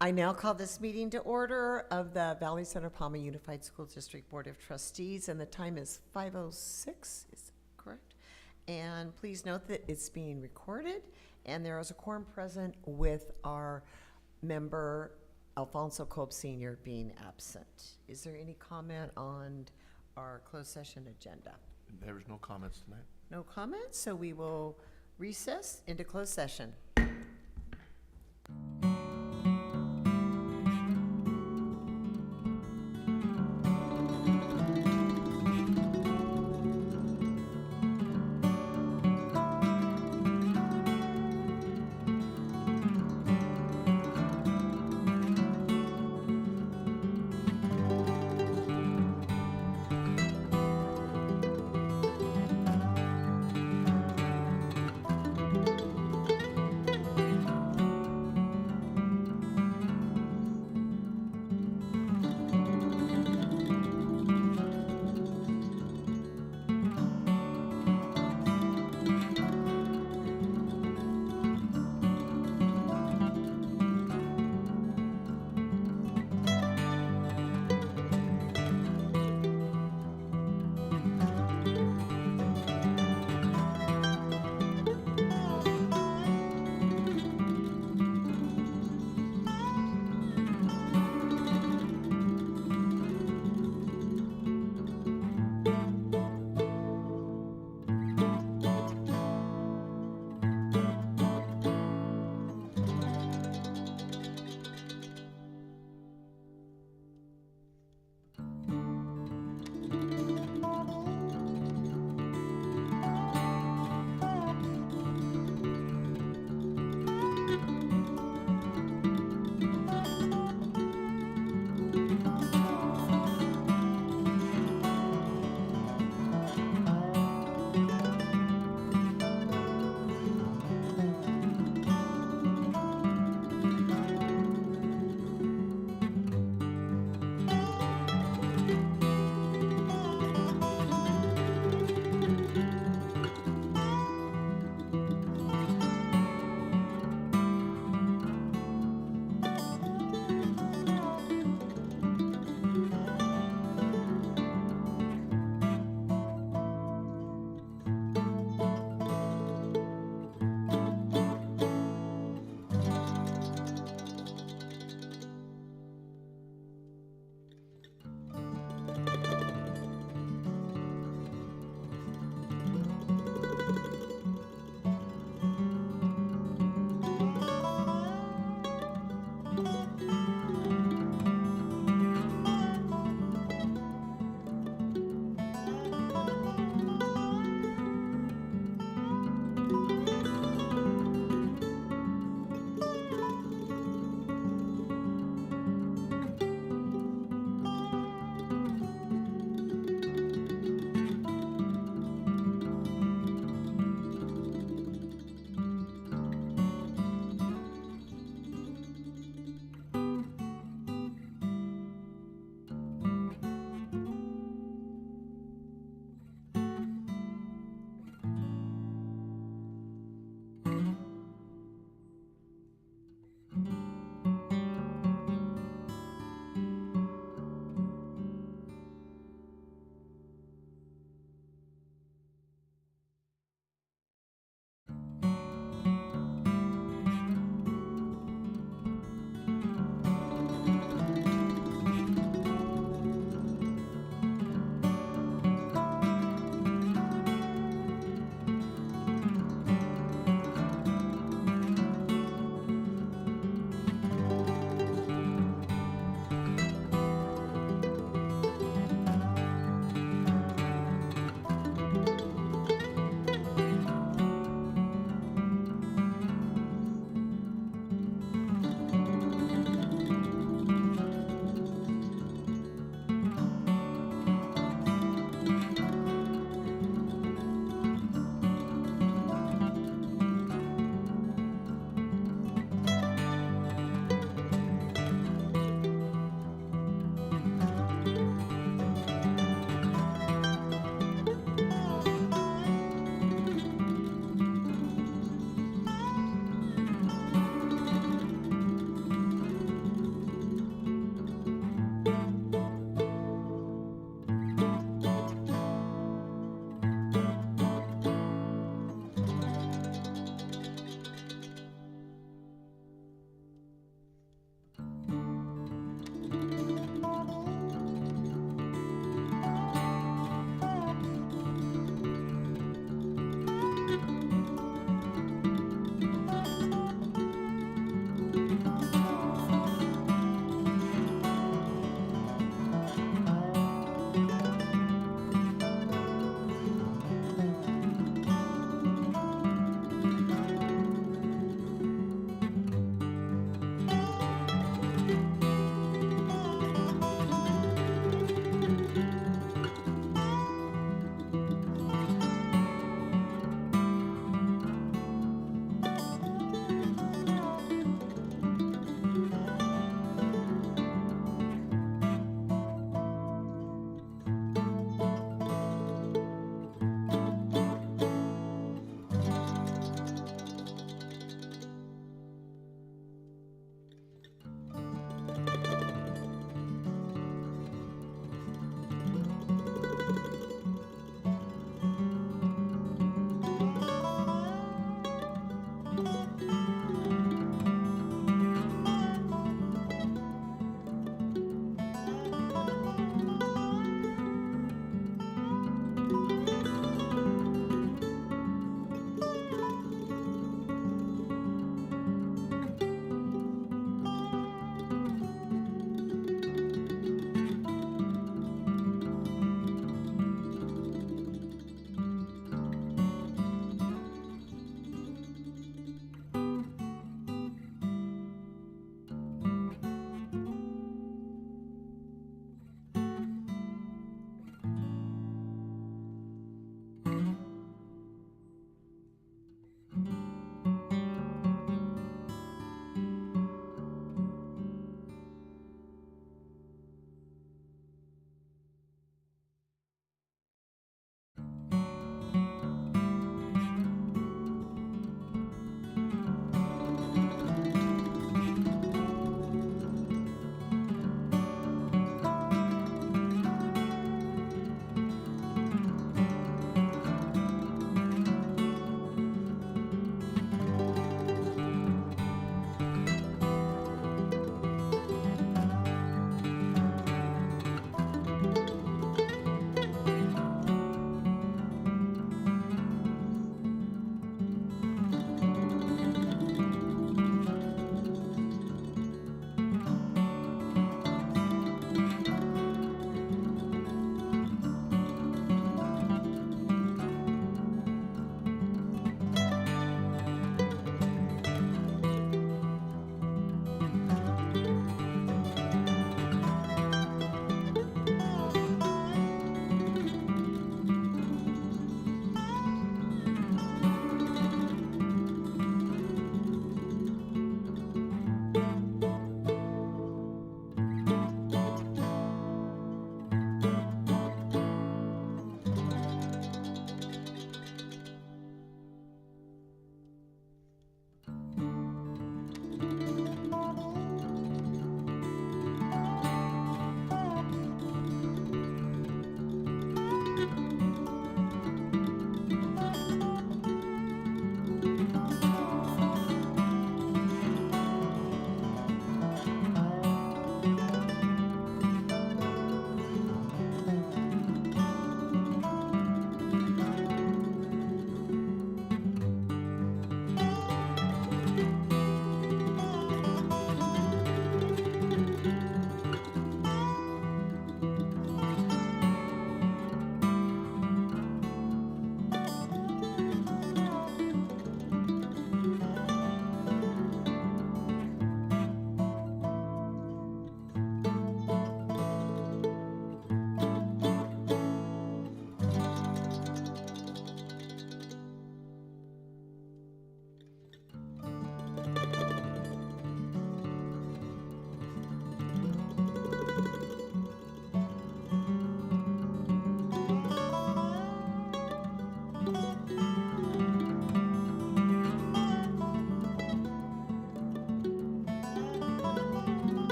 I now call this meeting to order of the Valley Center-Pauma Unified School District Board of Trustees, and the time is 5:06, is correct? And please note that it's being recorded, and there is a quorum present with our member Alfonso Cobb Sr. being absent. Is there any comment on our closed session agenda? There is no comments tonight. No comments, so we will recess into closed session.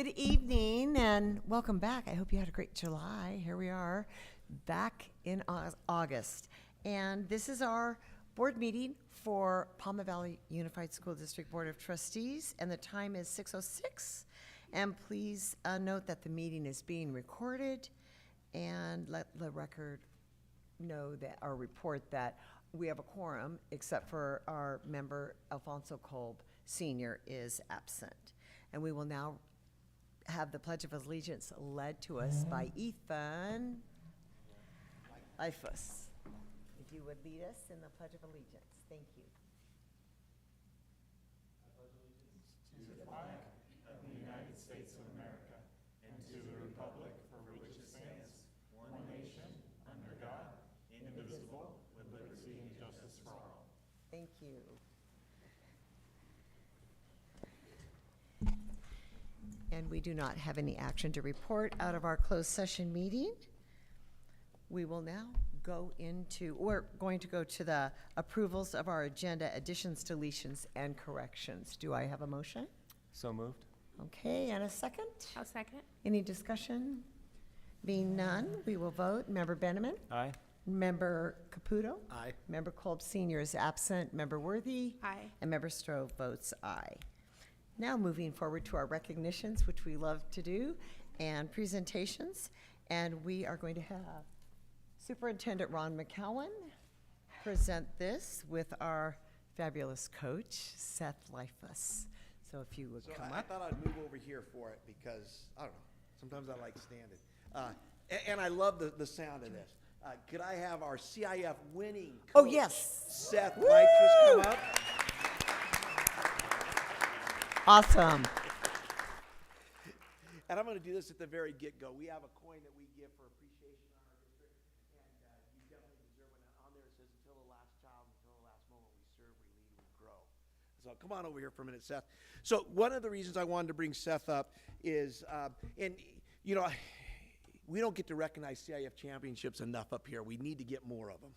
Good evening and welcome back. I hope you had a great July. Here we are back in August. And this is our board meeting for Pauma Valley Unified School District Board of Trustees, and the time is 6:06. And please note that the meeting is being recorded, and let the record know that, or report that we have a quorum, except for our member Alfonso Kolb Sr. is absent. And we will now have the Pledge of Allegiance led to us by Ethan Eifus. If you would lead us in the Pledge of Allegiance. Thank you. Thank you. And we do not have any action to report out of our closed session meeting. We will now we're going to go to the approvals of our agenda, additions, deletions, and corrections. Do I have a motion? So moved. Okay, and a second? I'll second. Any discussion? Being none, we will vote. Member Benjamin? Aye. Member Caputo? Aye. Member Kolb Sr. is absent. Member Worthy? Aye. And Member Stroh votes aye. Now moving forward to our recognitions, which we love to do, and presentations. And we are going to have Superintendent Ron McCowan present this with our fabulous coach, Seth Leifus. So if you would So come I up. thought I'd move over here for it because, I don't know, sometimes I like standing. And I love the sound of this. Could I have our CIF winning Oh, coach, yes. Seth Woo! Leifus, come up? Awesome. And I'm going to do this at the very get-go. We have a coin that we give for appreciation on our district, and you definitely deserve it. On there it says, until the last child, until the last moment, we serve, we lead, we grow. So come on over here for a minute, Seth. So one of the reasons I wanted to bring Seth up is, we don't get to recognize CIF championships enough up here. We need to get more of them.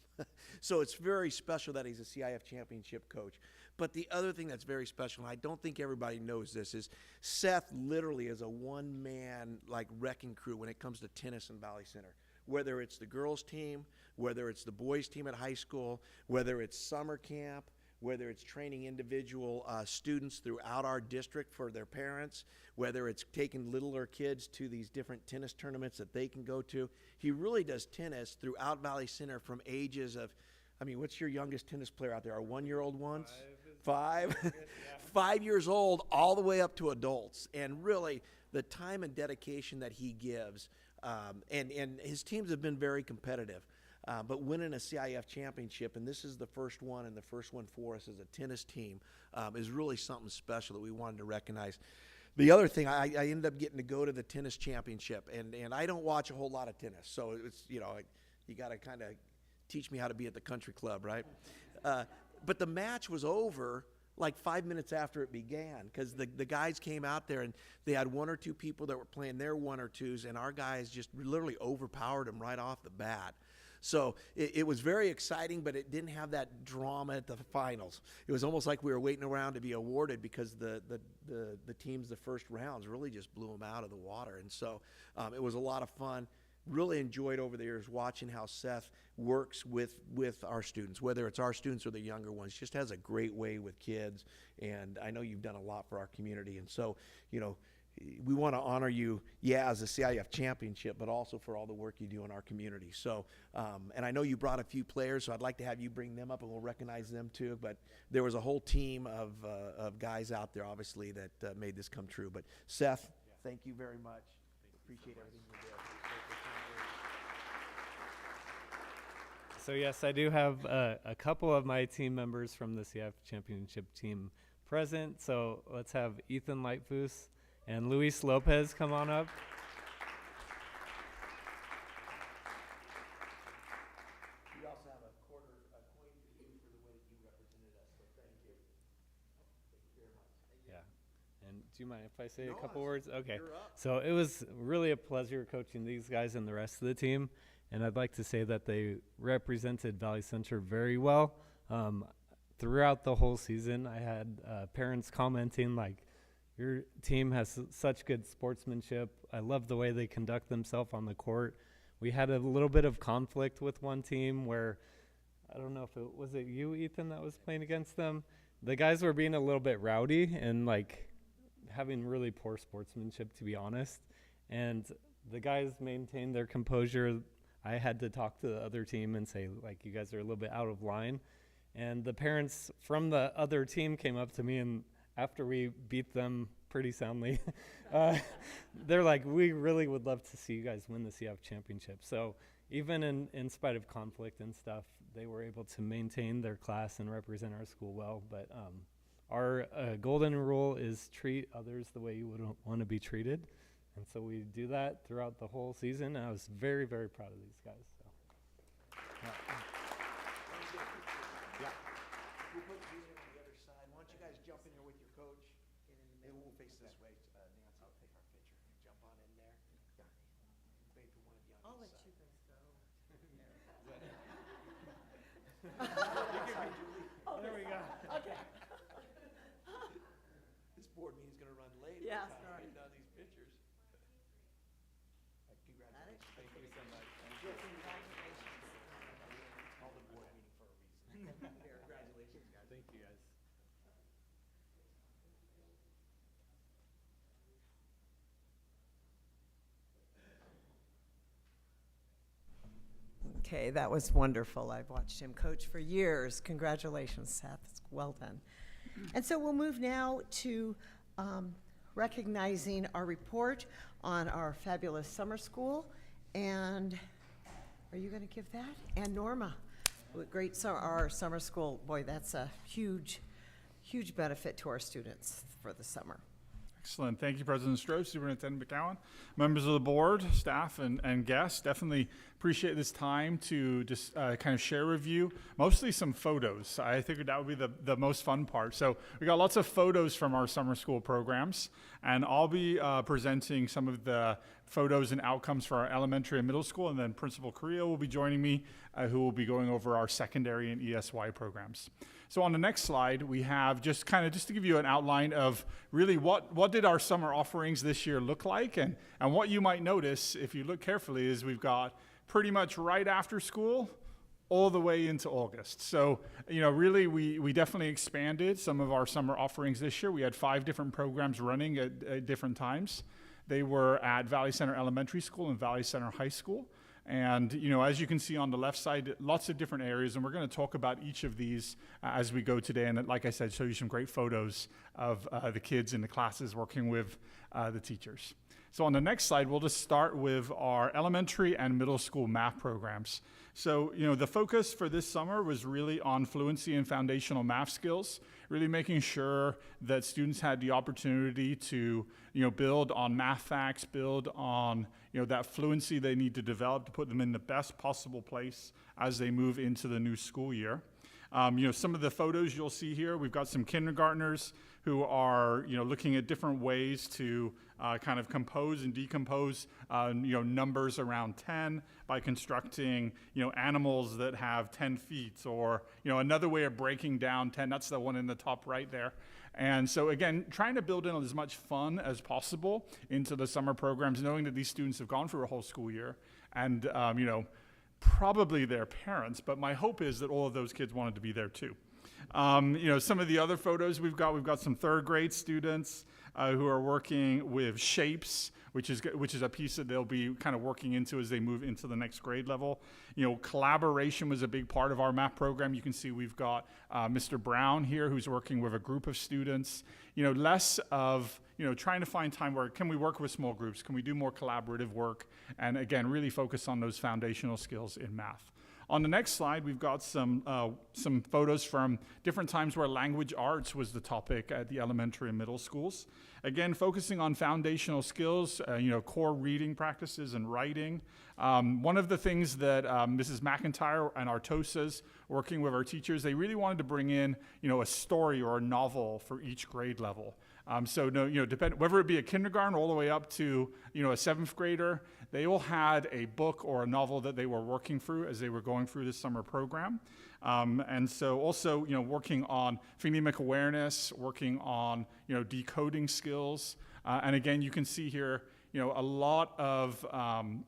So it's very special that he's a CIF championship coach. But the other thing that's very special, and I don't think everybody knows this, is Seth literally is a one-man wrecking crew when it comes to tennis in Valley Center. Whether it's the girls' team, whether it's the boys' team at high school, whether it's summer camp, whether it's training individual students throughout our district for their parents, whether it's taking littler kids to these different tennis tournaments that they can go to. He really does tennis throughout Valley Center from ages of, what's your youngest tennis player out there? Our 1-year-old ones? 5? 5 years old all the way up to adults. And really, the time and dedication that he gives, and his teams have been very competitive. But winning a CIF championship, and this is the first one, and the first one for us as a tennis team, is really something special that we wanted to recognize. The other thing, I ended up getting to go to the tennis championship, and I don't watch a whole lot of tennis, so it's, you got to kind of teach me how to be at the country club, right? But the match was over 5 minutes after it began, because the guys came out there and they had 1 or 2 people that were playing their 1 or 2s, and our guys just literally overpowered them right off the bat. So it was very exciting, but it didn't have that drama at the finals. It was almost like we were waiting around to be awarded, because the teams, the first rounds, really just blew them out of the water. And so it was a lot of fun. Really enjoyed over the years watching how Seth works with our students, whether it's our students or the younger ones. Just has a great way with kids, and I know you've done a lot for our community. And so, we want to honor you, as a CIF championship, but also for all the work you do in our community. So, and I know you brought a few players, so I'd like to have you bring them up, and we'll recognize them too. But there was a whole team of guys out there, obviously, that made this come true. But Seth, thank you very much. Appreciate everything you did. So yes, I do have a couple of my team members from the CF Championship team present. So let's have Ethan Lightfoos and Luis Lopez come on up. We also have a coin for you for the way that you represented us, so thank you. Thank you very much. Yeah. And do you mind if I say No, a couple words? Okay. you're up. So it was really a pleasure coaching these guys and the rest of the team. And I'd like to say that they represented Valley Center very well. Throughout the whole season, I had parents commenting Your team has such good sportsmanship. I love the way they conduct themselves on the court. We had a little bit of conflict with one team where, I don't know if it was it you, Ethan, that was playing against them. The guys were being a little bit rowdy and like having really poor sportsmanship, to be honest. And the guys maintained their composure. I had to talk to the other team and say, like, you guys are a little bit out of line. And the parents from the other team came up to me, and after we beat them pretty soundly, they're like, we really would love to see you guys win the CF championship. So even in spite of conflict and stuff, they were able to maintain their class and represent our school well. But our golden rule is treat others the way you would want to be treated. And so we do that throughout the whole season. And I was very, very proud of these guys. So. Yeah. We'll put you on the other side. Why don't you guys jump in here with your coach? Maybe we'll face this way. Nancy, I'll take our picture. Jump on in there. Yeah. Maybe one of you on I'll this let side. you guys go. There we go. Okay. This board meeting's gonna run late. Yeah, We're sorry. getting on these pictures. Congratulations. Thank you so much. Call the board meeting for a reason. Congratulations, guys. Thank you, guys. Okay, that was wonderful. I've watched him coach for years. Congratulations, Seth. It's well done. And so we'll move now to recognizing our report on our fabulous summer school. And are you going to give that? And Norma, great our summer school. Boy, that's a huge, huge benefit to our students for the summer. Excellent. Thank you, President Stroh, Superintendent McCowan, members of the board, staff, and guests. Definitely appreciate this time to just kind of share with you, mostly some photos. I figured that would be the most fun part. So we got lots of photos from our summer school programs, and I'll be presenting some of the photos and outcomes for our elementary and middle school, and then Principal Carrillo will be joining me, who will be going over our secondary and ESY programs. So on the next slide, we have just to give you an outline of really what did our summer offerings this year look like, and what you might notice if you look carefully is we've got pretty much right after school all the way into August. So, really we definitely expanded some of our summer offerings this year. We had 5 different programs running at different times. They were at Valley Center Elementary School and Valley Center High School. And, as you can see on the left side, lots of different areas, and we're going to talk about each of these as we go today. And like I said, show you some great photos of the kids in the classes working with the teachers. So on the next slide, we'll just start with our elementary and middle school math programs. So, the focus for this summer was really on fluency and foundational math skills, really making sure that students had the opportunity to, build on math facts, build on, that fluency they need to develop to put them in the best possible place as they move into the new school year. Some of the photos you'll see here, we've got some kindergartners who are, looking at different ways to kind of compose and decompose, numbers around 10 by constructing, animals that have 10 feet, or, another way of breaking down 10. That's the one in the top right there. And so again, trying to build in as much fun as possible into the summer programs, knowing that these students have gone through a whole school year, and, probably their parents, but my hope is that all of those kids wanted to be there too. Some of the other photos we've got some 3rd grade students who are working with shapes, which is a piece that they'll be kind of working into as they move into the next grade level. Collaboration was a big part of our math program. You can see we've got Mr. Brown here, who's working with a group of students. Less of trying to find time where can we work with small groups, can we do more collaborative work, and again really focus on those foundational skills in math. On the next slide, we've got some photos from different times where language arts was the topic at the elementary and middle schools. Again, focusing on foundational skills, core reading practices and writing. One of the things that Mrs. McIntyre and our TOSAs, working with our teachers, they really wanted to bring in, a story or a novel for each grade level. So no, whether it be a kindergarten all the way up to, a seventh grader, they all had a book or a novel that they were working through as they were going through this summer program. And so also, working on phonemic awareness, working on, decoding skills. And again, you can see here, a lot of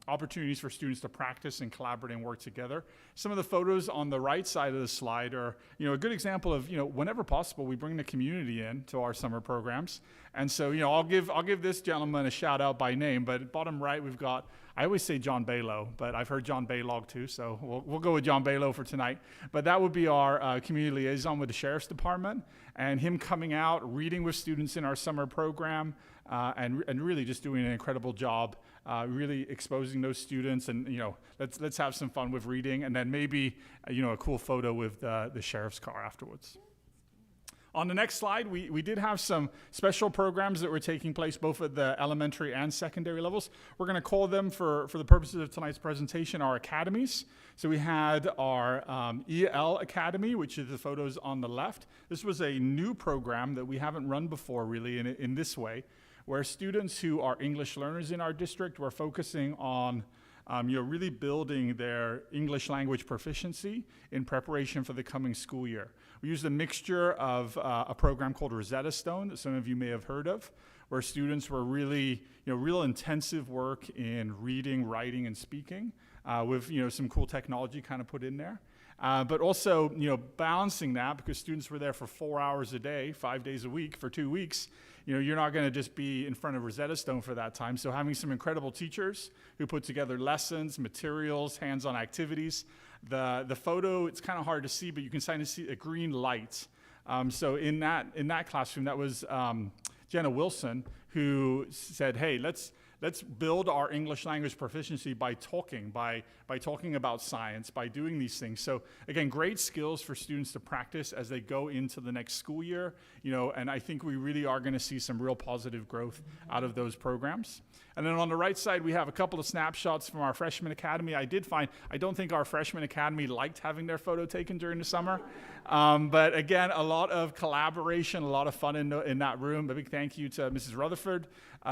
opportunities for students to practice and collaborate and work together. Some of the photos on the right side of the slide are, a good example of, whenever possible, we bring the community in to our summer programs. And so, I'll give this gentleman a shout out by name, but bottom right, we've got, I always say John Balow, but I've heard John Baylog too, so we'll go with John Balow for tonight. But that would be our community liaison with the Sheriff's Department, and him coming out, reading with students in our summer program, and really just doing an incredible job, really exposing those students, and let's have some fun with reading, and then maybe a cool photo with the sheriff's car afterwards. On the next slide, we did have some special programs that were taking place both at the elementary and secondary levels. We're going to call them, for the purposes of tonight's presentation, our academies. So we had our EL Academy, which is the photos on the left. This was a new program that we haven't run before really in this way, where students who are English learners in our district were focusing on really building their English language proficiency in preparation for the coming school year. We used a mixture of a program called Rosetta Stone that some of you may have heard of, where students were really, real intensive work in reading, writing, and speaking with, some cool technology kind of put in there. But also, balancing that, because students were there for 4 hours a day, 5 days a week for 2 weeks. You're not going to just be in front of Rosetta Stone for that time. So having some incredible teachers who put together lessons, materials, hands-on activities. The photo, it's kind of hard to see, but you can kind of see a green light. So in that classroom, that was Jenna Wilson, who said, hey, let's build our English language proficiency by talking about science, by doing these things. So again, great skills for students to practice as they go into the next school year, and I think we really are going to see some real positive growth out of those programs. And then on the right side, we have a couple of snapshots from our freshman academy. I don't think our freshman academy liked having their photo taken during the summer. But again, a lot of collaboration, a lot of fun in that room. A big thank you to Mrs. Rutherford,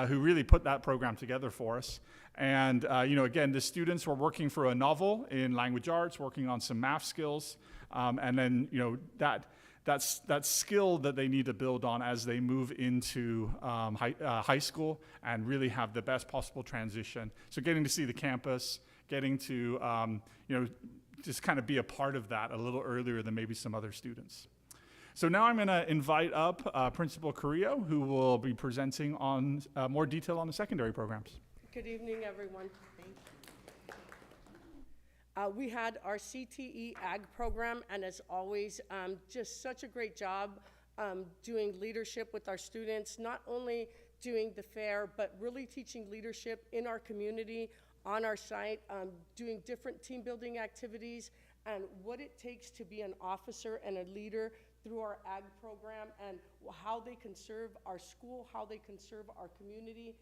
who really put that program together for us. And, again, the students were working through a novel in language arts, working on some math skills, and then, that skill that they need to build on as they move into high school and really have the best possible transition. So getting to see the campus, getting to, just kind of be a part of that a little earlier than maybe some other students. So now I'm going to invite up Principal Carrillo, who will be presenting on more detail on the secondary programs. Good evening, everyone. Thank you. We had our CTE Ag program, and as always, just such a great job doing leadership with our students, not only doing the fair, but really teaching leadership in our community, on our site, doing different team building activities, and what it takes to be an officer and a leader through our Ag program, and how they can serve our school, how they can serve our community,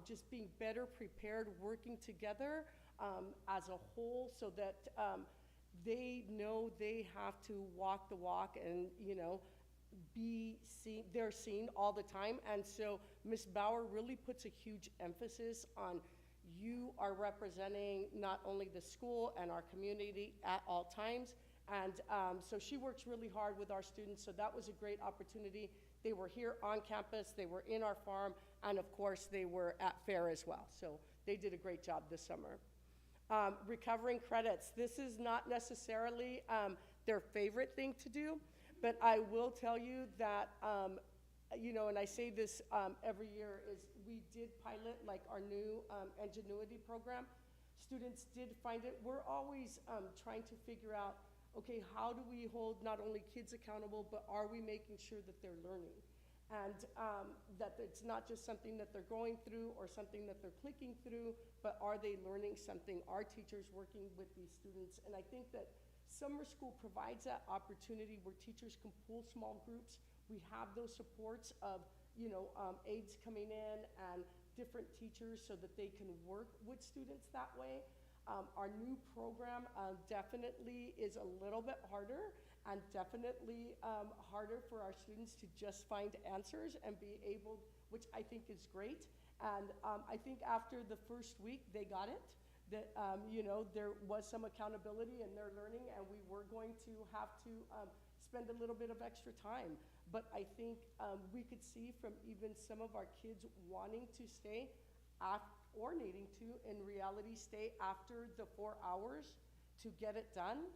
just being better prepared, working together as a whole, so that they know they have to walk the walk and, be seen, they're seen all the time. And so Ms. Bauer really puts a huge emphasis on you are representing not only the school and our community at all times. And so she works really hard with our students, so that was a great opportunity. They were here on campus, they were in our farm, and of course they were at fair as well. So they did a great job this summer. Recovering credits. This is not necessarily their favorite thing to do, but I will tell you that, and I say this every year, is we did pilot like our new Ingenuity program. Students did find it. We're always trying to figure out, okay, how do we hold not only kids accountable, but are we making sure that they're learning? And that it's not just something that they're going through or something that they're clicking through, but are they learning something? Are teachers working with these students? And I think that summer school provides that opportunity where teachers can pull small groups. We have those supports of, aides coming in and different teachers so that they can work with students that way. our new program definitely is a little bit harder and definitely harder for our students to just find answers and be able, which I think is great. And I think after the first week, they got it, that, you know, there was some accountability in their learning, and we were going to have to spend a little bit of extra time. But I think we could see from even some of our kids wanting to stay or needing to, in reality, stay after the 4 hours to get it done.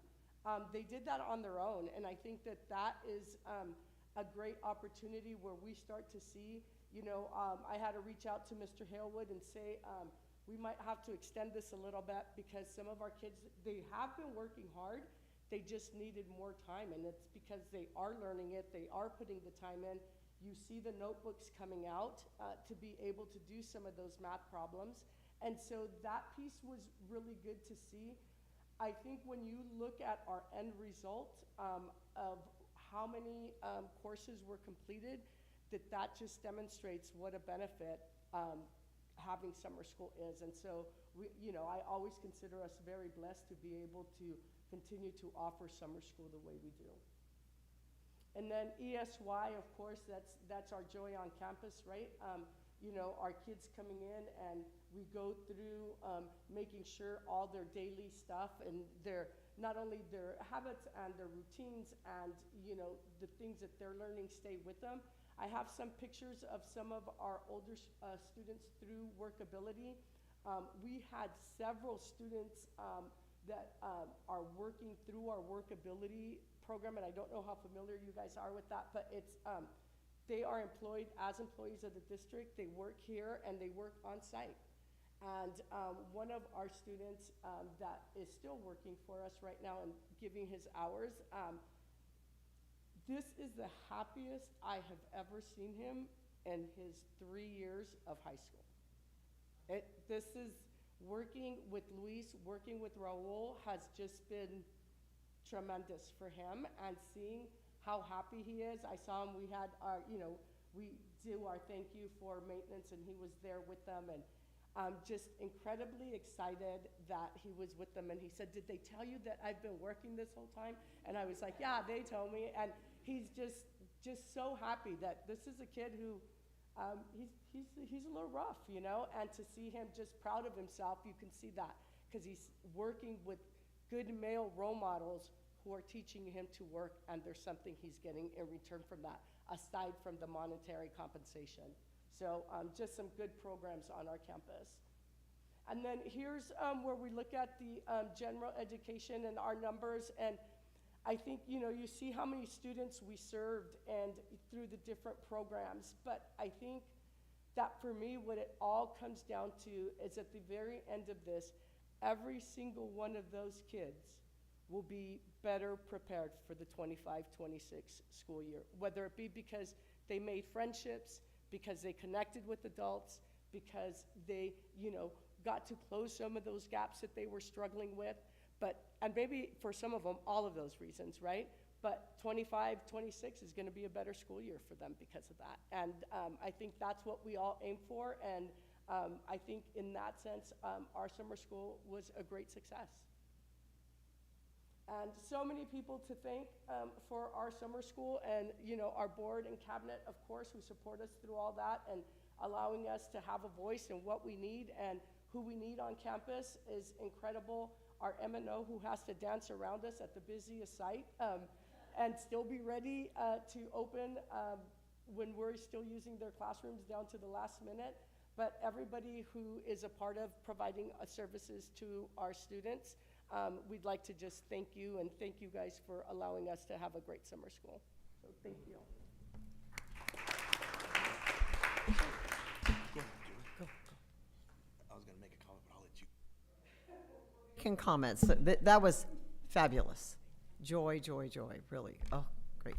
They did that on their own, and I think that that is a great opportunity where we start to see, you know, I had to reach out to Mr. Halewood and say, we might have to extend this a little bit because some of our kids, they have been working hard, they just needed more time, and it's because they are learning it, they are putting the time in. You see the notebooks coming out to be able to do some of those math problems, and so that piece was really good to see. I think when you look at our end result of how many courses were completed, that just demonstrates what a benefit having summer school is. And so, you know, I always consider us very blessed to be able to continue to offer summer school the way we do. And then ESY, of course, that's our joy on campus, right? You know, our kids coming in and we go through making sure all their daily stuff and not only their habits and their routines and, you know, the things that they're learning stay with them. I have some pictures of some of our older students through workability. We had several students that are working through our workability program, and I don't know how familiar you guys are with that, but it's they are employed as employees of the district. They work here and they work on site. And one of our students that is still working for us right now and giving his hours, this is the happiest I have ever seen him in his 3 years of high school. This is working with Luis, working with Raul has just been tremendous for him, and seeing how happy he is. I saw him, we had our, you know, we do our thank you for maintenance, and he was there with them, and just incredibly excited that he was with them. And he said, "Did they tell you that I've been working this whole time?" And I was like, "Yeah, they told me." And he's just so happy that this is a kid who, he's a little rough, you know, and to see him just proud of himself, you can see that, because he's working with good male role models who are teaching him to work, and there's something he's getting in return from that, aside from the monetary compensation. So just some good programs on our campus. And then here's where we look at the general education and our numbers, and I think, you know, you see how many students we served and through the different programs, but I think that for me, what it all comes down to is at the very end of this, every single one of those kids will be better prepared for the 25-26 school year, whether it be because they made friendships, because they connected with adults, because they, you know, got to close some of those gaps that they were struggling with. And maybe for some of them, all of those reasons, right? But 25-26 is gonna be a better school year for them because of that. And I think that's what we all aim for, and I think in that sense, our summer school was a great success. And so many people to thank for our summer school, and, you know, our board and cabinet, of course, who support us through all that and allowing us to have a voice in what we need and who we need on campus is incredible. Our M&O, who has to dance around us at the busiest site and still be ready to open when we're still using their classrooms down to the last minute. But everybody who is a part of providing services to our students, we'd like to just thank you, and thank you guys for allowing us to have a great summer school. So thank you. I was going to make a comment, but I'll let you. Can comments, that was fabulous. Joy, joy, joy, really. Oh, great.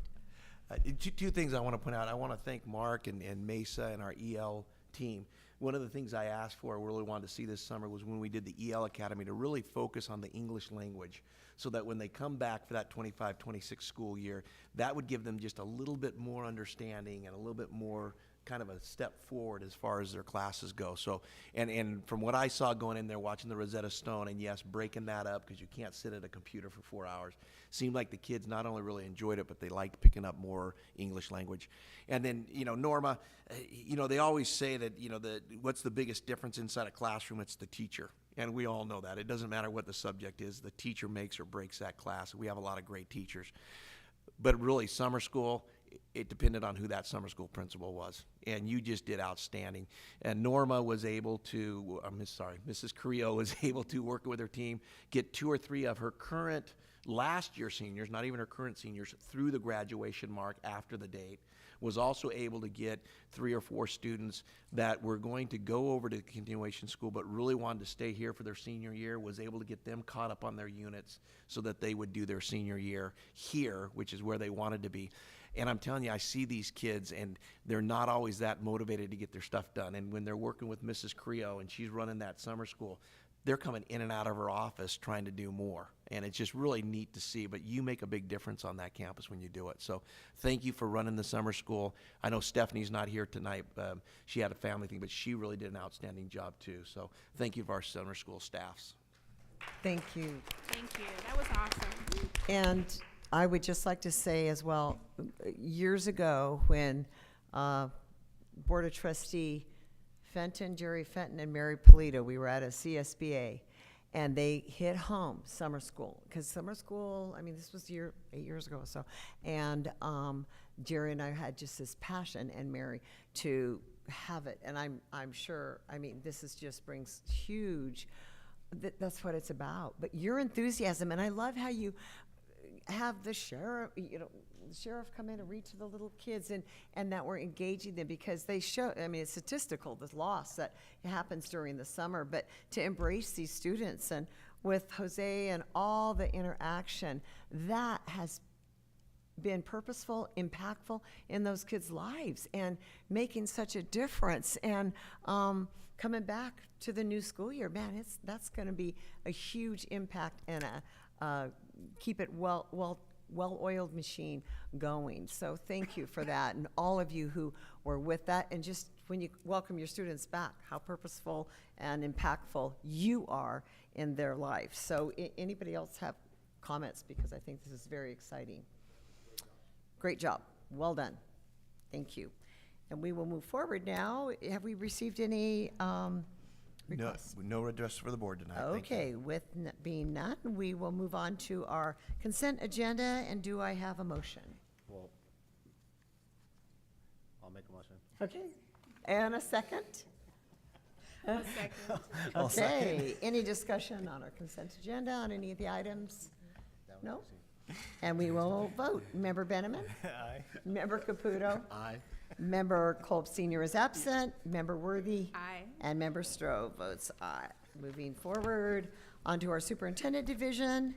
Two things I want to point out. I want to thank Mark and Mesa and our EL team. One of the things I asked for, I really wanted to see this summer, was when we did the EL Academy, to really focus on the English language, so that when they come back for that 25-26 school year, that would give them just a little bit more understanding and a little bit more kind of a step forward as far as their classes go. So, and from what I saw going in there, watching the Rosetta Stone, and yes, breaking that up because you can't sit at a computer for 4 hours, seemed like the kids not only really enjoyed it, but they liked picking up more English language. And then, Norma, they always say that, what's the biggest difference inside a classroom? It's the teacher. And we all know that. It doesn't matter what the subject is. The teacher makes or breaks that class. We have a lot of great teachers. But really, summer school, it depended on who that summer school principal was. And you just did outstanding. And Norma was able to, Mrs. Carrillo was able to, work with her team, get 2 or 3 of her current last year seniors, not even her current seniors, through the graduation mark after the date. Was also able to get 3 or 4 students that were going to go over to continuation school but really wanted to stay here for their senior year, was able to get them caught up on their units so that they would do their senior year here, which is where they wanted to be. And I'm telling you, I see these kids, and they're not always that motivated to get their stuff done. And when they're working with Mrs. Creo and she's running that summer school, they're coming in and out of her office trying to do more. And it's just really neat to see. But you make a big difference on that campus when you do it. So thank you for running the summer school. I know Stephanie's not here tonight. She had a family thing, but she really did an outstanding job too. So thank you for our summer school staffs. Thank you. Thank you. That was awesome. And I would just like to say as well, years ago when Board of Trustee Jerry Fenton, and Mary Polito, we were at a CSBA, and they hit home summer school. Because summer school, this was 8 years ago or so, and Jerry and I had just this passion, and Mary, to have it. And I'm sure, this is just brings huge, that's what it's about. But your enthusiasm, and I love how you have the sheriff come in and read to the little kids, and that we're engaging them, because they show, it's statistical, the loss that happens during the summer, but to embrace these students, and with Jose and all the interaction, that has been purposeful, impactful in those kids' lives, and making such a difference. And coming back to the new school year, man, that's going to be a huge impact, and keep it well-oiled machine going. So thank you for that, and all of you who were with that. And just when you welcome your students back, how purposeful and impactful you are in their life. So anybody else have comments? Because I think this is very exciting. Great job. Well done. Thank you. And we will move forward now. Have we received any requests? No address for the board tonight. Thank you. Okay, with being none, we will move on to our consent agenda. And do I have a motion? Well, I'll make a motion. Okay. And a second? A second. Okay. Any discussion on our consent agenda on any of the items? No? And we will vote. Member Benjamin? Aye. Member Caputo? Aye. Member Kolb Senior is absent. Member Worthy? Aye. And Member Stroh votes aye. Moving forward, onto our superintendent division,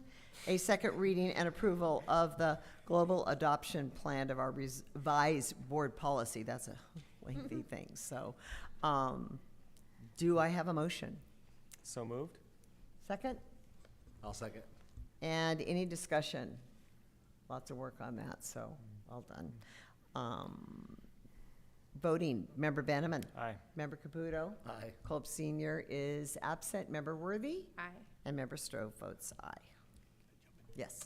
a second reading and approval of the global adoption plan of our revised board policy. That's a lengthy thing. So, do I have a motion? So moved? Second? I'll second. And any discussion? Lots of work on that, so well done. Voting, Member Benjamin. Aye. Member Caputo. Aye. Kolb Senior is absent. Member Worthy. Aye. And Member Stroh votes aye. Yes.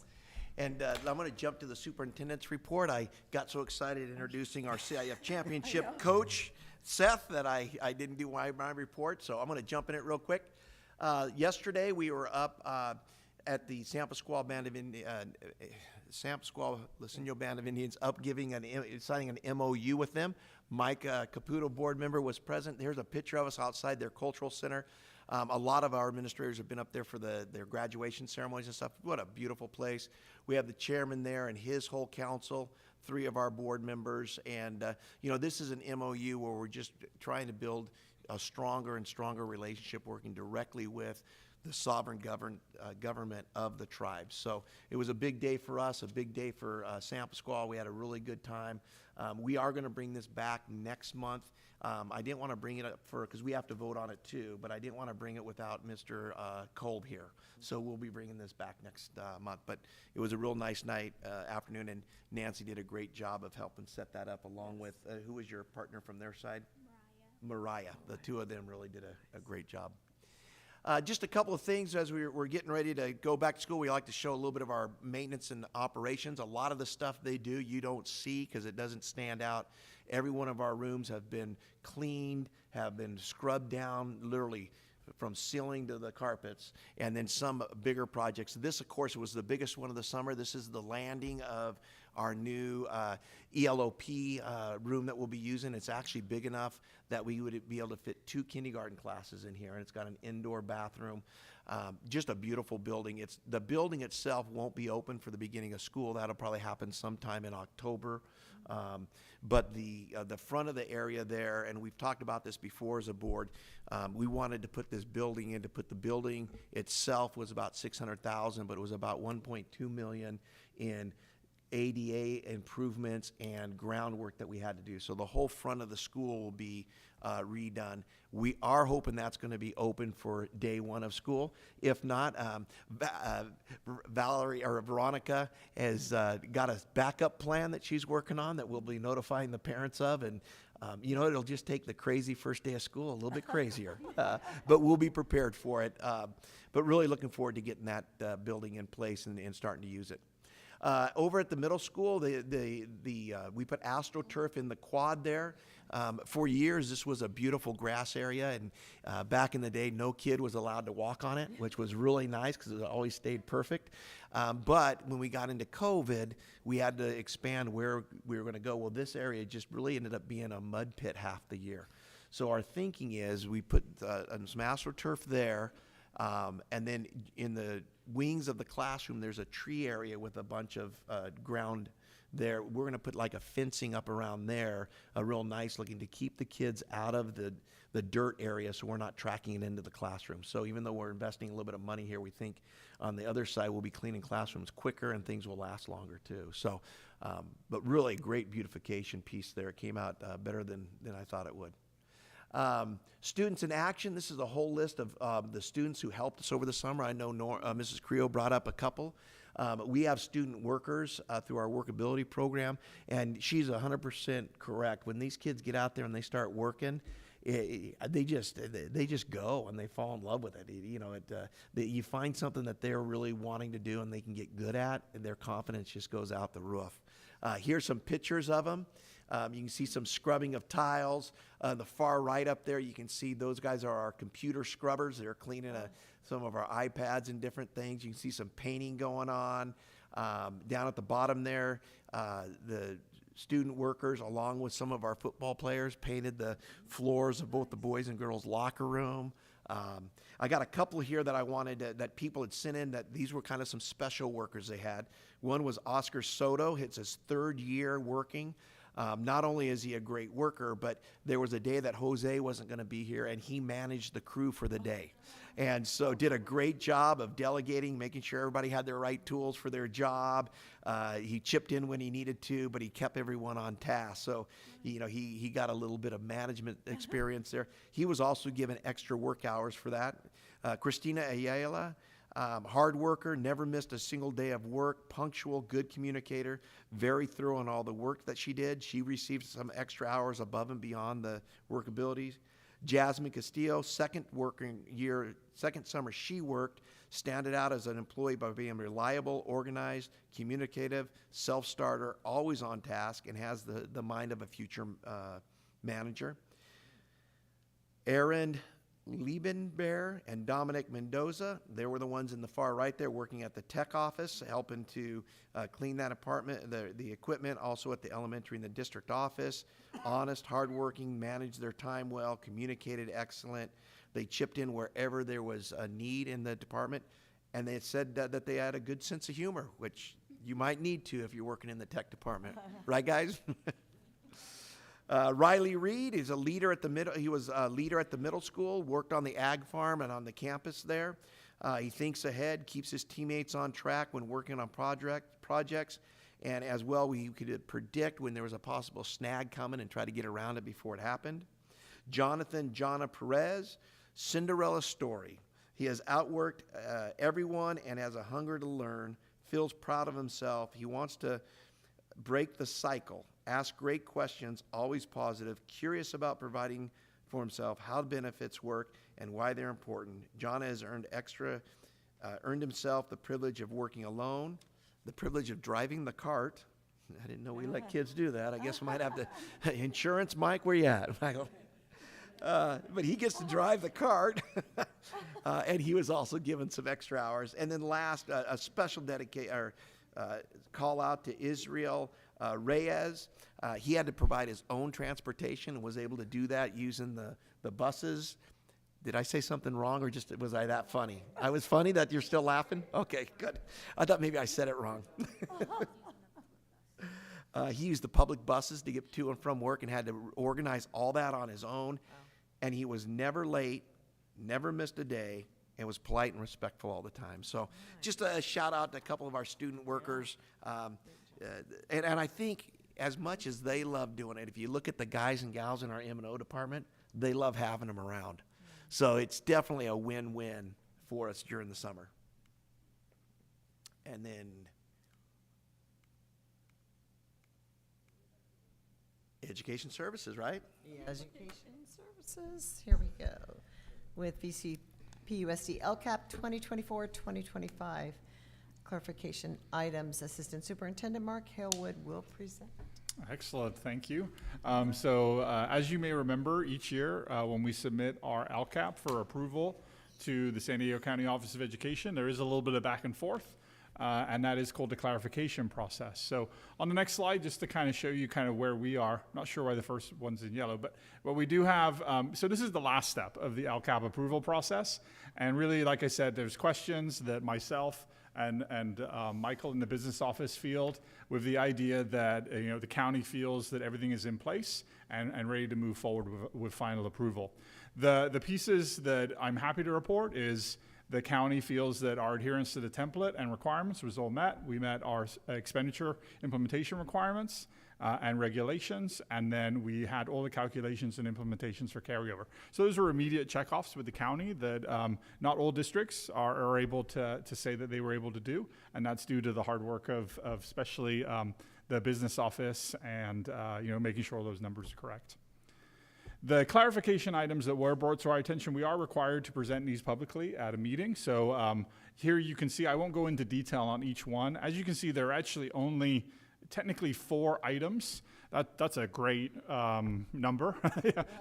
And I'm going to jump to the superintendent's report. I got so excited introducing our CIF championship coach, Seth, that I didn't do my report, so I'm going to jump in it real quick. Yesterday, we were up at the San Pasqual Band of San Pasqual Latino Band of Indians up signing an MOU with them. Mike Caputo, board member, was present. Here's a picture of us outside their cultural center. A lot of our administrators have been up there for their graduation ceremonies and stuff. What a beautiful place. We have the chairman there and his whole council, 3 of our board members. And, this is an MOU where we're just trying to build a stronger and stronger relationship, working directly with the sovereign government of the tribes. So it was a big day for us, a big day for San Pasqual. We had a really good time. We are going to bring this back next month. I didn't want to bring it up because we have to vote on it too, but I didn't want to bring it without Mr. Kolb here. So we'll be bringing this back next month. But it was a real nice afternoon, and Nancy did a great job of helping set that up along with, who was your partner from their side? Mariah. The two of them really did a great job. Just a couple of things as we're getting ready to go back to school. We like to show a little bit of our maintenance and operations. A lot of the stuff they do you don't see because it doesn't stand out. Every one of our rooms have been cleaned, have been scrubbed down, literally from ceiling to the carpets, and then some bigger projects. This, of course, was the biggest one of the summer. This is the landing of our new ELOP room that we'll be using. It's actually big enough that we would be able to fit 2 kindergarten classes in here, and it's got an indoor bathroom. Just a beautiful building. The building itself won't be open for the beginning of school. That'll probably happen sometime in October. But the front of the area there, and we've talked about this before as a board, we wanted to put this building in. To put the building itself was about $600,000, but it was about $1.2 million in ADA improvements and groundwork that we had to do. So the whole front of the school will be redone. We are hoping that's going to be open for day one of school. If not, Valerie or Veronica has got a backup plan that she's working on that we'll be notifying the parents of, and it'll just take the crazy first day of school a little bit crazier, but we'll be prepared for it. But really looking forward to getting that building in place and starting to use it. Over at the middle school, we put AstroTurf in the quad there. For years, this was a beautiful grass area, and back in the day, no kid was allowed to walk on it, which was really nice because it always stayed perfect. But when we got into COVID, we had to expand where we were going to go. Well, this area just really ended up being a mud pit half the year. So our thinking is we put some AstroTurf there, and then in the wings of the classroom, there's a tree area with a bunch of ground there. We're going to put like a fencing up around there, a real nice looking, to keep the kids out of the dirt area so we're not tracking it into the classroom. So even though we're investing a little bit of money here, we think on the other side we'll be cleaning classrooms quicker and things will last longer too. So, but really great beautification piece there. It came out better than I thought it would. Students in action. This is a whole list of the students who helped us over the summer. I know Mrs. Creo brought up a couple. We have student workers through our workability program, and she's 100% correct. When these kids get out there and they start working, they just go and they fall in love with it. You find something that they're really wanting to do and they can get good at, and their confidence just goes out the roof. Here's some pictures of them. You can see some scrubbing of tiles. The far right up there, you can see those guys are our computer scrubbers. They're cleaning some of our iPads and different things. You can see some painting going on. Down at the bottom there, the student workers, along with some of our football players, painted the floors of both the boys and girls' locker room. I got a couple here that I wanted that people had sent in, that these were kind of some special workers they had. One was Oscar Soto. It's his 3rd year working. Not only is he a great worker, but there was a day that Jose wasn't going to be here, and he managed the crew for the day. And so did a great job of delegating, making sure everybody had their right tools for their job. He chipped in when he needed to, but he kept everyone on task. So, he got a little bit of management experience there. He was also given extra work hours for that. Christina Ayala, hard worker, never missed a single day of work, punctual, good communicator, very thorough in all the work that she did. She received some extra hours above and beyond the work abilities. Jasmine Castillo, second summer she worked, standed out as an employee by being reliable, organized, communicative, self-starter, always on task, and has the mind of a future manager. Aaron Liebenbear and Dominic Mendoza, they were the ones in the far right there working at the tech office, helping to clean that apartment, the equipment, also at the elementary and the district office. Honest, hardworking, managed their time well, communicated excellent. They chipped in wherever there was a need in the department, and they said that they had a good sense of humor, which you might need to if you're working in the tech department. Right, guys? Riley Reed is a leader at the middle. He was a leader at the middle school, worked on the ag farm and on the campus there. He thinks ahead, keeps his teammates on track when working on projects, And as well, we could predict when there was a possible snag coming and try to get around it before it happened. Jonna Perez, Cinderella story. He has outworked everyone and has a hunger to learn, feels proud of himself. He wants to break the cycle, ask great questions, always positive, curious about providing for himself, how the benefits work, and why they're important. Jonna has earned himself the privilege of working alone, the privilege of driving the cart. I didn't know we let kids do that. I guess we might have to. Insurance, Mike, where you at? Michael. But he gets to drive the cart, and he was also given some extra hours. And then last, a special call out to Israel Reyes. He had to provide his own transportation and was able to do that using the buses. Did I say something wrong, or just was I that funny? I was funny that you're still laughing? Okay, good. I thought maybe I said it wrong. He used the public buses to get to and from work and had to organize all that on his own. And he was never late, never missed a day, and was polite and respectful all the time. So just a shout out to a couple of our student workers. And I think as much as they love doing it, if you look at the guys and gals in our M&O department, they love having them around. So it's definitely a win-win for us during the summer. And then education services, right? Education services, here we go. With VCPUSD LCAP 2024-2025. Clarification items, Assistant Superintendent Mark Halewood will present. Excellent, thank you. As you may remember, each year when we submit our LCAP for approval to the San Diego County Office of Education, there is a little bit of back and forth, and that is called the clarification process. So on the next slide, just to kind of show you kind of where we are, not sure why the first one's in yellow, but what we do have, so this is the last step of the LCAP approval process. And really, like I said, there's questions that myself and Michael in the business office field with the idea that the county feels that everything is in place and ready to move forward with final approval. The pieces that I'm happy to report is the county feels that our adherence to the template and requirements was all met. We met our expenditure implementation requirements and regulations, and then we had all the calculations and implementations for carryover. So those were immediate checkoffs with the county that not all districts are able to say that they were able to do, and that's due to the hard work of especially the business office and making sure those numbers are correct. The clarification items that were brought to our attention, we are required to present these publicly at a meeting. So here you can see, I won't go into detail on each one. As you can see, there are actually only technically 4 items. That's a great number.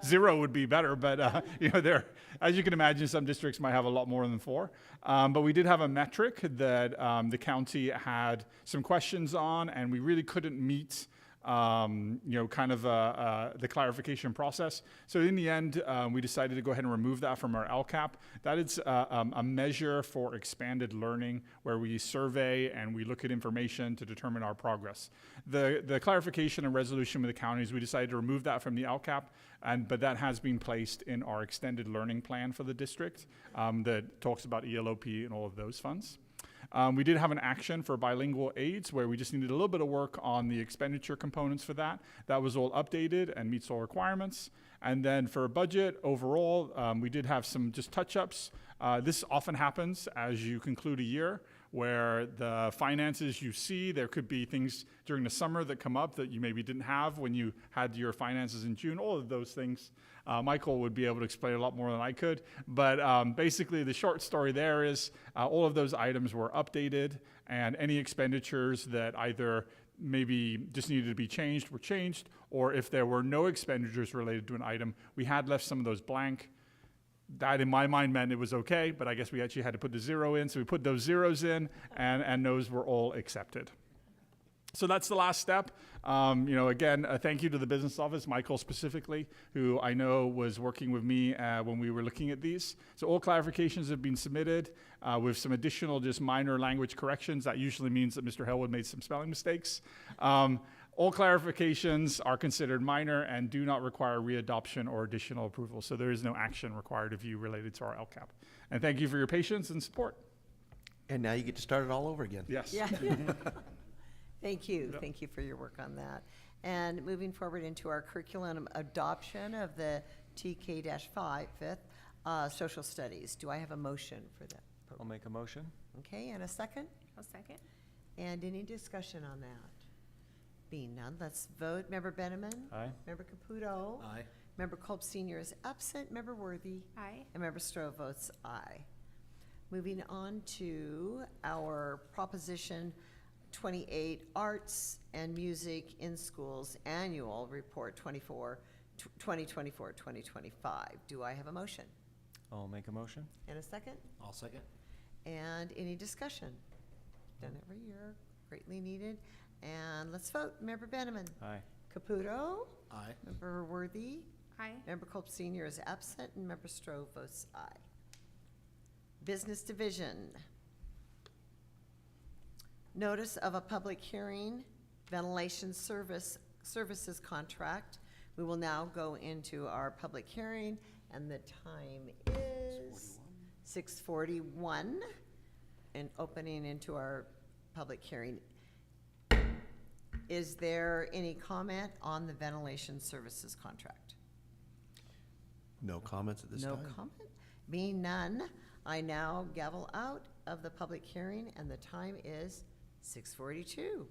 0 would be better, but there, as you can imagine, some districts might have a lot more than 4. But we did have a metric that the county had some questions on, and we really couldn't meet the clarification process. So in the end, we decided to go ahead and remove that from our LCAP. That is a measure for expanded learning where we survey and we look at information to determine our progress. The clarification and resolution with the counties, we decided to remove that from the LCAP, but that has been placed in our extended learning plan for the district that talks about ELOP and all of those funds. We did have an action for bilingual aids where we just needed a little bit of work on the expenditure components for that. That was all updated and meets all requirements. And then for budget overall, we did have some just touch-ups. This often happens as you conclude a year where the finances you see, there could be things during the summer that come up that you maybe didn't have when you had your finances in June, all of those things. Michael would be able to explain a lot more than I could, but basically the short story there is all of those items were updated, and any expenditures that either maybe just needed to be changed were changed, or if there were no expenditures related to an item, we had left some of those blank. That in my mind meant it was okay, but I guess we actually had to put the 0 in, so we put those zeros in, and those were all accepted. So that's the last step. Again, thank you to the business office, Michael specifically, who I know was working with me when we were looking at these. So all clarifications have been submitted with some additional just minor language corrections. That usually means that Mr. Hellwood made some spelling mistakes. All clarifications are considered minor and do not require readoption or additional approval. So there is no action required of you related to our LCAP. And thank you for your patience and support. And now you get to start it all over again. Yes. Yeah. Thank you. Thank you for your work on that. And moving forward into our curriculum adoption of the TK-5, fifth, social studies. Do I have a motion for that I'll program? make a motion. Okay, and a second? I'll second. And any discussion on that? Being none, let's vote. Member Benjamin? Aye. Member Caputo? Aye. Member Kolb Senior is absent. Member Worthy? Aye. And Member Stroh votes aye. Moving on to our Proposition 28, Arts and Music in Schools Annual Report 2024-2025. Do I have a motion? I'll make a motion. And a second? I'll second. And any discussion? Done every year, greatly needed. And let's vote. Member Benjamin? Aye. Caputo? Aye. Member Worthy? Aye. Member Kolb Senior is absent, and Member Stroh votes aye. Business Division. Notice of a public hearing, ventilation services contract. We will now go into our public hearing, and the time is 6:41, and opening into our public hearing. Is there any comment on the ventilation services contract? No comments at this No time? comment? Being none, I now gavel out of the public hearing, and the time is 6:42.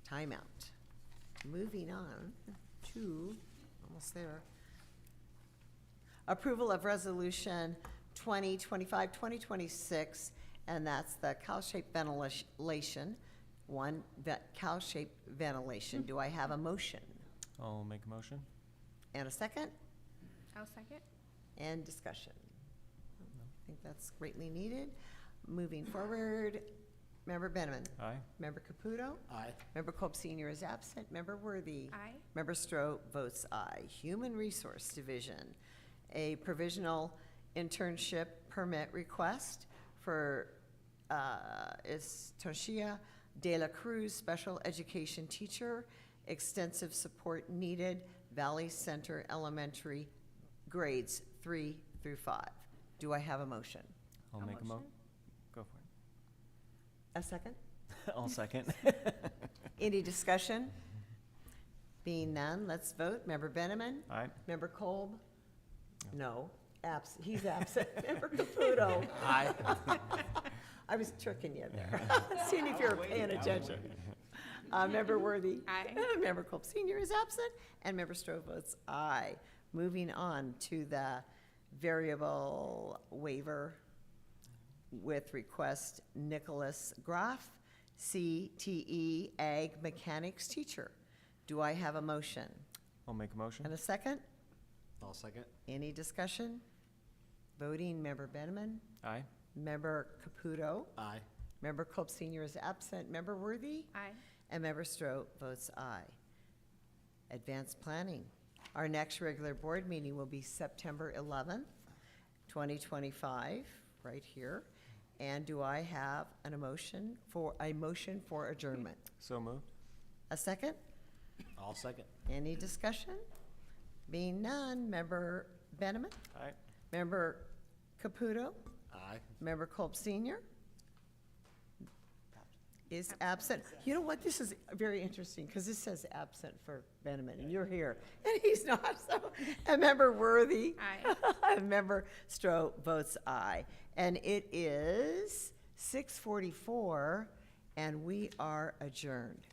Timeout. Moving on to, almost there. Approval of Resolution 2025-2026, and that's the cow-shaped ventilation, cow-shaped ventilation. Do I have a motion? I'll make a motion. And a second? I'll second. And discussion. I think that's greatly needed. Moving forward, Member Benjamin. Aye. Member Caputo. Aye. Member Kolb Senior is absent. Member Worthy. Aye. Member Stroh votes aye. Human Resource Division, a provisional internship permit request for is Toshia De La Cruz, special education teacher, extensive support needed, Valley Center Elementary, grades 3 through 5. Do I have a motion? I'll make a mo. Go for A second? it. I'll second. Any discussion? Being none, let's vote. Member Benjamin? Aye. Member Kolb? No, he's absent. Member Caputo? Aye. I was tricking you there, seeing if you were paying attention. Member Worthy? Aye. Member Kolb Senior is absent, and Member Stroh votes aye. Moving on to the variable waiver with request Nicholas Graff, CTE Ag Mechanics Teacher. Do I have a motion? I'll make a motion. And a second? I'll second. Any discussion? Voting, Member Benjamin? Aye. Member Caputo? Aye. Member Kolb Senior is absent. Member Worthy? Aye. And Member Stroh votes aye. Advanced planning. Our next regular board meeting will be September 11th, 2025, right here. And do I have a motion for adjournment? So moved. A second? I'll second. Any discussion? Being none, Member Benjamin? Aye. Member Caputo? Aye. Member Kolb Senior is absent. You know what, this is very interesting, because this says absent for Benjamin, and you're here, and he's not, so. And Member Worthy? Aye. And Member Stroh votes aye. And it is 6:44, and we are adjourned.